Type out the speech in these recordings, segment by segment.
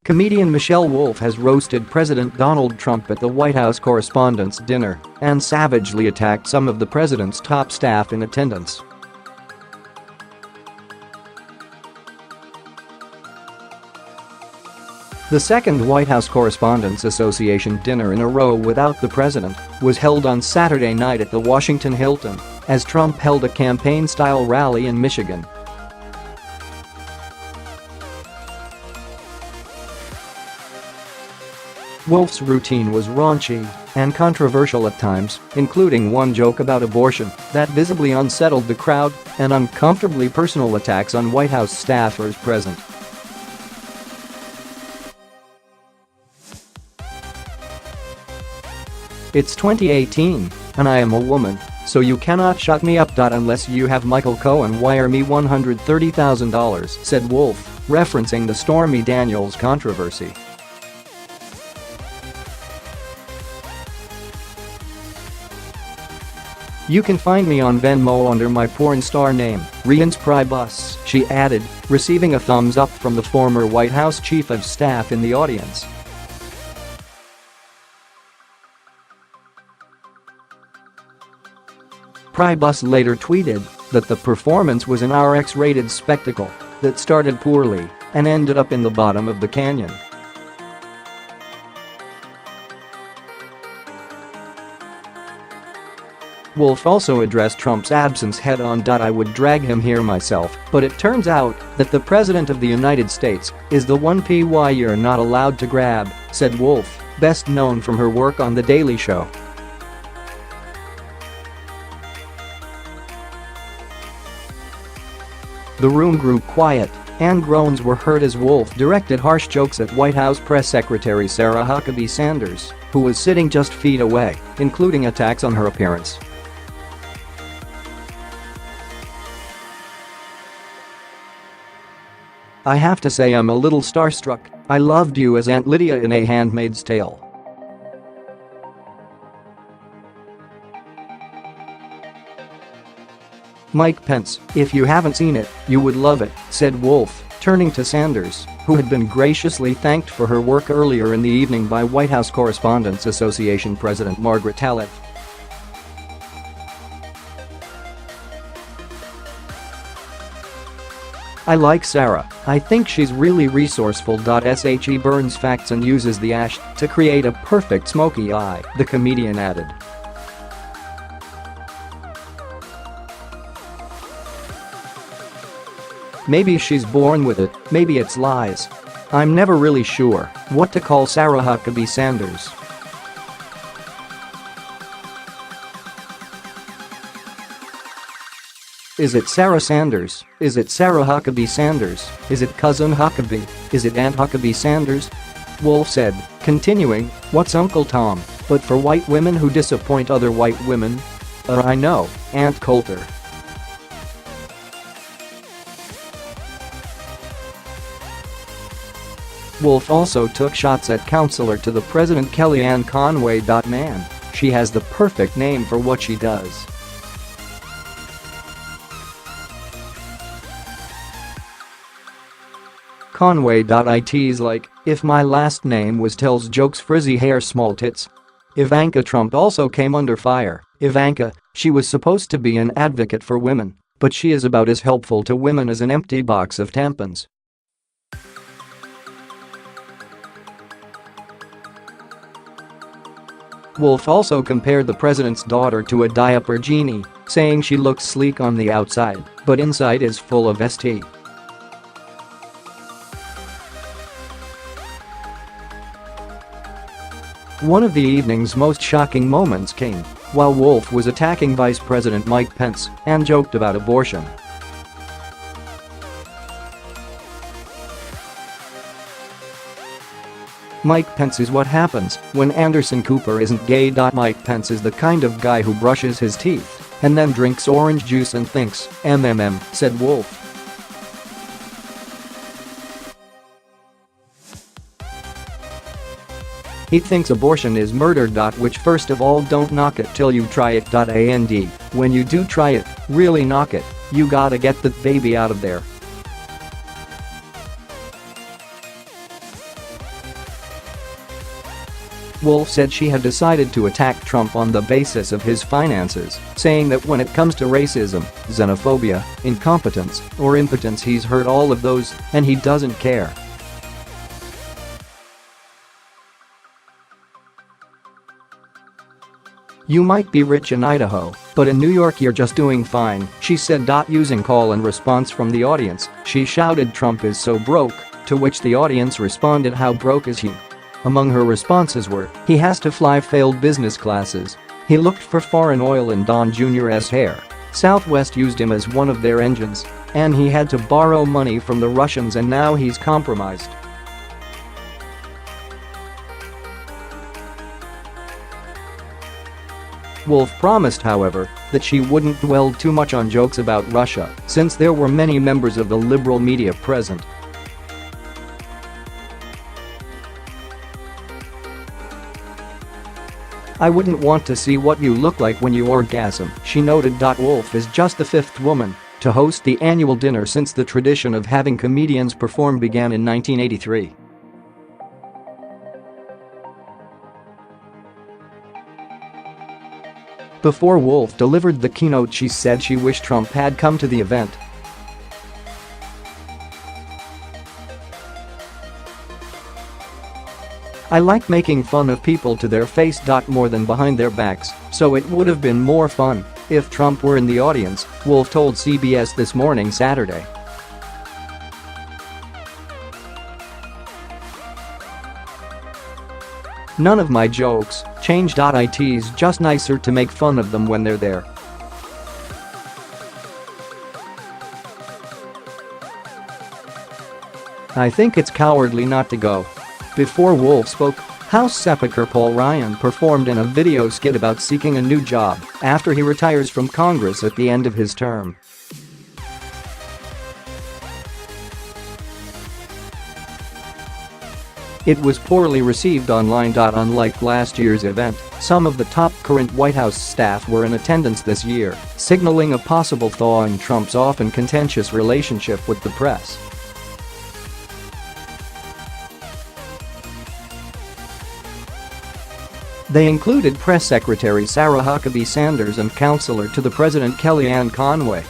Comedian Michelle Wolf has roasted President Donald Trump at the White House Correspondents' Dinner and savagely attacked some of the president's top staff in attendance. The second White House Correspondents Association dinner in a row without the president was held on Saturday night at the Washington Hilton as Trump held a campaign-style rally in Michigan. Wolf's routine was raunchy and controversial at times, including one joke about abortion that visibly unsettled the crowd and uncomfortably personal attacks on White House staffers present. "It's 2018, and I am a woman, so you cannot shut me up. Unless you have Michael Cohen wire me $130,000, said Wolf, referencing the Stormy Daniels controversy. "You can find me on Venmo under my porn star name, Reince Priebus," she added, receiving a thumbs up from the former White House chief of staff in the audience. Priebus later tweeted that the performance was an RX-rated spectacle that started poorly and ended up in the bottom of the canyon. Wolf also addressed Trump's absence head-on. "I would drag him here myself, but it turns out that the President of the United States is the one you're not allowed to grab," said Wolf, best known from her work on The Daily Show. The room grew quiet, and groans were heard as Wolf directed harsh jokes at White House Press Secretary Sarah Huckabee Sanders, who was sitting just feet away, including attacks on her appearance. "I have to say I'm a little starstruck. I loved you as Aunt Lydia in A Handmaid's Tale." Mike Pence, "If you haven't seen it, you would love it," said Wolf, turning to Sanders, who had been graciously thanked for her work earlier in the evening by White House Correspondents Association President Margaret Tallett. "I like Sarah. I think she's really resourceful.She burns facts and uses the ash to create a perfect smoky eye," the comedian added. "Maybe she's born with it, maybe it's lies. I'm never really sure what to call Sarah Huckabee Sanders." "Is it Sarah Sanders? Is it Sarah Huckabee Sanders? Is it Cousin Huckabee? Is it Aunt Huckabee Sanders?" Wolf said, continuing, "What's Uncle Tom, but for white women who disappoint other white women? I know, Aunt Coulter." Wolf also took shots at counselor to the president Kellyanne Conway Man. "She has the perfect name for what she does." Conway.It like, "If my last name was tells-jokes-frizzy-hair-small-tits." Ivanka Trump also came under fire. Ivanka, she was supposed to be an advocate for women, but she is about as helpful to women as an empty box of tampons. Wolf also compared the president's daughter to a diaper genie, saying she looks sleek on the outside, but inside is full of ST. One of the evening's most shocking moments came while Wolf was attacking Vice President Mike Pence and joked about abortion. Mike Pence is what happens when Anderson Cooper isn't gay. Mike Pence is the kind of guy who brushes his teeth and then drinks orange juice and thinks, "MMM," said Wolf. He thinks abortion is murder. Which first of all, don't knock it till you try it. And When you do try it, really knock it. You gotta get that baby out of there. Wolf said she had decided to attack Trump on the basis of his finances, saying that when it comes to racism, xenophobia, incompetence, or impotence, he's heard all of those, and he doesn't care. You might be rich in Idaho, but in New York you're just doing fine, she said. Using call and response from the audience, she shouted, "Trump is so broke," to which the audience responded, "How broke is he?" Among her responses were, "He has to fly failed business classes. He looked for foreign oil in Don Jr.'s hair. Southwest used him as one of their engines. And he had to borrow money from the Russians and now he's compromised." Wolf promised, however, that she wouldn't dwell too much on jokes about Russia, since there were many members of the liberal media present. "I wouldn't want to see what you look like when you orgasm," she noted. Wolf is just the fifth woman to host the annual dinner since the tradition of having comedians perform began in 1983. Before Wolf delivered the keynote, she said she wished Trump had come to the event. "I like making fun of people to their face. More than behind their backs, so it would have been more fun if Trump were in the audience," Wolf told CBS This Morning Saturday. "None of my jokes change. It's just nicer to make fun of them when they're there." "I think it's cowardly not to go." Before Wolf spoke, House Speaker Paul Ryan performed in a video skit about seeking a new job after he retires from Congress at the end of his term. It was poorly received online. Unlike last year's event, some of the top current White House staff were in attendance this year, signaling a possible thaw in Trump's often contentious relationship with the press. They included Press Secretary Sarah Huckabee Sanders and Counselor to the President Kellyanne Conway.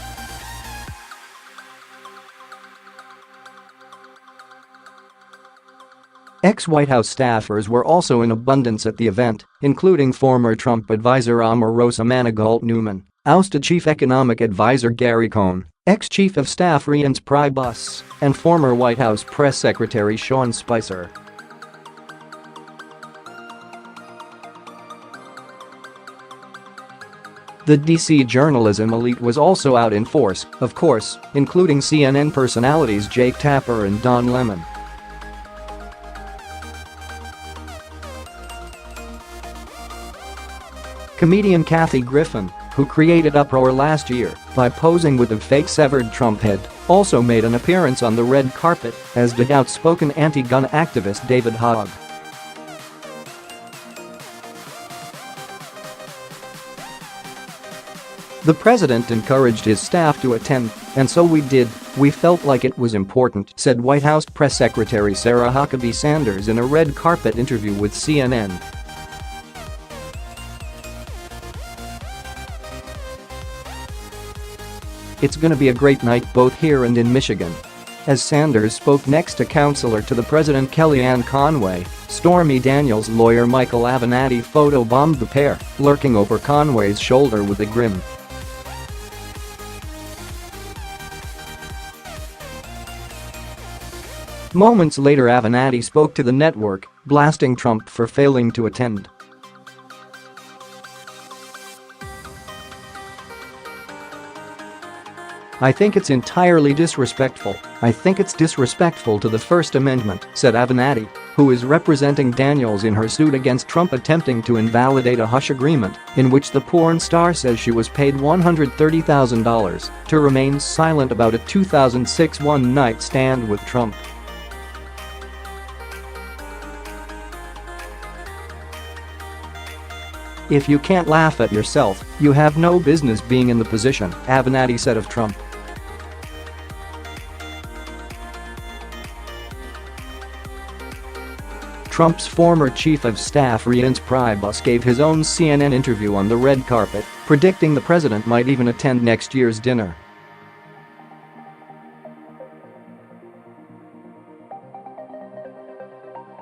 Ex-White House staffers were also in abundance at the event, including former Trump advisor Omarosa Manigault-Newman, ousted Chief Economic Advisor Gary Cohn, ex-Chief of Staff Reince Priebus, and former White House Press Secretary Sean Spicer. The DC journalism elite was also out in force, of course, including CNN personalities Jake Tapper and Don Lemon. Comedian Kathy Griffin, who created uproar last year by posing with a fake severed Trump head, also made an appearance on the red carpet, as did outspoken anti-gun activist David Hogg. "The president encouraged his staff to attend, and so we did. We felt like it was important," said White House Press Secretary Sarah Huckabee Sanders in a red carpet interview with CNN. "It's gonna be a great night both here and in Michigan." As Sanders spoke next to Counselor to the President Kellyanne Conway, Stormy Daniels' lawyer Michael Avenatti photobombed the pair, lurking over Conway's shoulder with a grin. Moments later, Avenatti spoke to the network, blasting Trump for failing to attend. "I think it's entirely disrespectful. I think it's disrespectful to the First Amendment," said Avenatti, who is representing Daniels in her suit against Trump attempting to invalidate a hush agreement in which the porn star says she was paid $130,000 to remain silent about a 2006 one-night stand with Trump. "If you can't laugh at yourself, you have no business being in the position," Avenatti said of Trump. Trump's former chief of staff Reince Priebus gave his own CNN interview on the red carpet, predicting the president might even attend next year's dinner.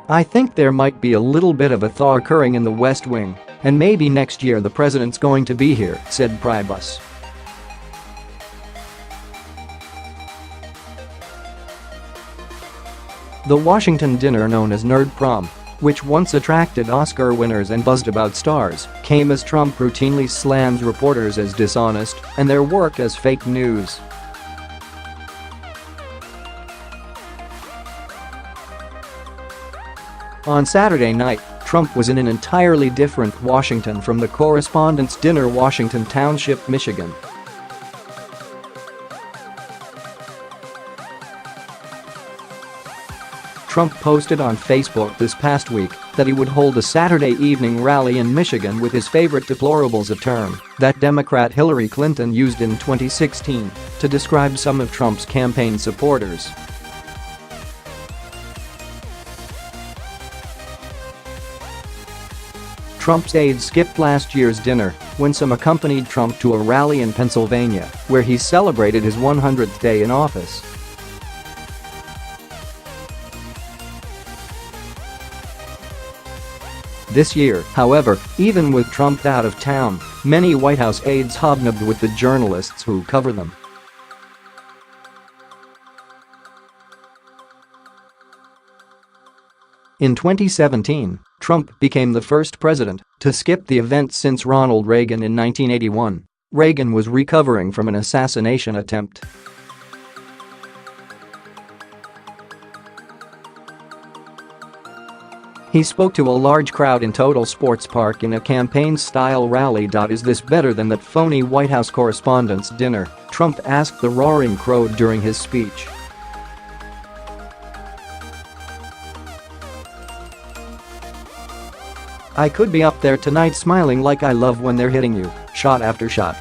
"I think there might be a little bit of a thaw occurring in the West Wing, and maybe next year the president's going to be here," said Priebus. The Washington dinner known as Nerd Prom, which once attracted Oscar winners and buzzed about stars, came as Trump routinely slams reporters as dishonest and their work as fake news. On Saturday night, Trump was in an entirely different Washington from the Correspondents' Dinner, Washington Township, Michigan. Trump posted on Facebook this past week that he would hold a Saturday evening rally in Michigan with his favorite deplorables, a term that Democrat Hillary Clinton used in 2016 to describe some of Trump's campaign supporters. Trump's aides skipped last year's dinner when some accompanied Trump to a rally in Pennsylvania where he celebrated his 100th day in office. This year, however, even with Trump out of town, many White House aides hobnobbed with the journalists who cover them. In 2017, Trump became the first president to skip the event since Ronald Reagan in 1981. Reagan was recovering from an assassination attempt. He spoke to a large crowd in Total Sports Park in a campaign-style rally. "Is this better than that phony White House Correspondents' Dinner?" Trump asked the roaring crowd during his speech. "I could be up there tonight smiling like I love when they're hitting you, shot after shot.